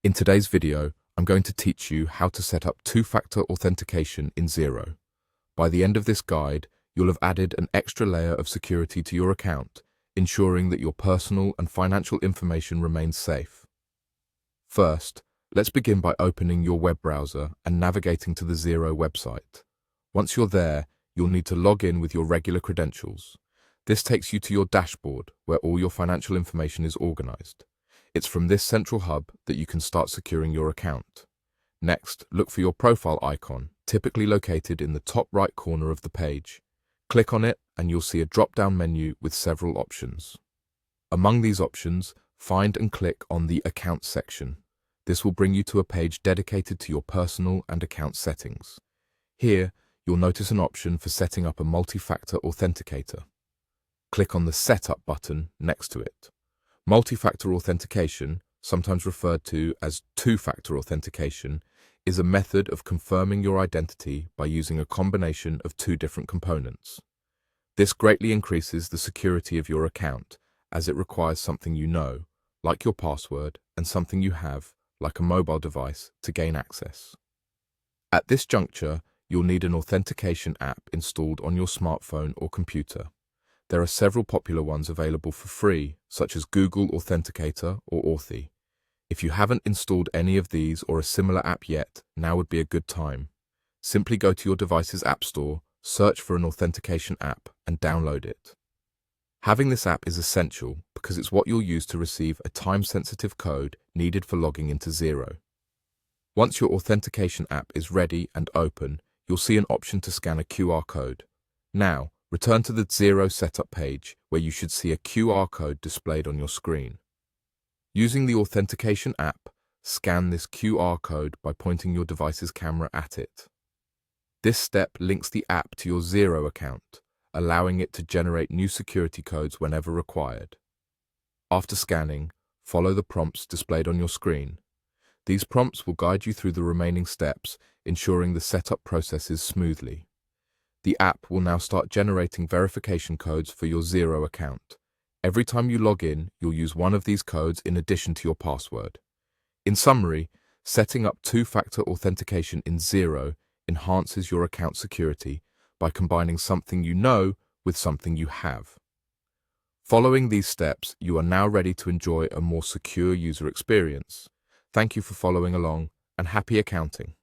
In today's video, I'm going to teach you how to set up two-factor authentication in Xero. By the end of this guide, you'll have added an extra layer of security to your account, ensuring that your personal and financial information remains safe. First, let's begin by opening your web browser and navigating to the Xero website. Once you're there, you'll need to log in with your regular credentials. This takes you to your dashboard, where all your financial information is organized. It's from this central hub that you can start securing your account. Next, look for your profile icon, typically located in the top right corner of the page. Click on it and you'll see a drop-down menu with several options. Among these options, find and click on the Account section. This will bring you to a page dedicated to your personal and account settings. Here, you'll notice an option for setting up a multi-factor authenticator. Click on the Setup button next to it. Multi-factor authentication, sometimes referred to as two-factor authentication, is a method of confirming your identity by using a combination of two different components. This greatly increases the security of your account, as it requires something you know, like your password, and something you have, like a mobile device, to gain access. At this juncture, you'll need an authentication app installed on your smartphone or computer. There are several popular ones available for free, such as Google Authenticator or Authy. If you haven't installed any of these or a similar app yet, now would be a good time. Simply go to your device's app store, search for an authentication app, and download it. Having this app is essential because it's what you'll use to receive a time-sensitive code needed for logging into Xero. Once your authentication app is ready and open, you'll see an option to scan a QR code. Now, return to the Xero setup page, where you should see a QR code displayed on your screen. Using the authentication app, scan this QR code by pointing your device's camera at it. This step links the app to your Xero account, allowing it to generate new security codes whenever required. After scanning, follow the prompts displayed on your screen. These prompts will guide you through the remaining steps, ensuring the setup processes smoothly. The app will now start generating verification codes for your Xero account. Every time you log in, you'll use one of these codes in addition to your password. In summary, setting up two-factor authentication in Xero enhances your account security by combining something you know with something you have. Following these steps, you are now ready to enjoy a more secure user experience. Thank you for following along, and happy accounting.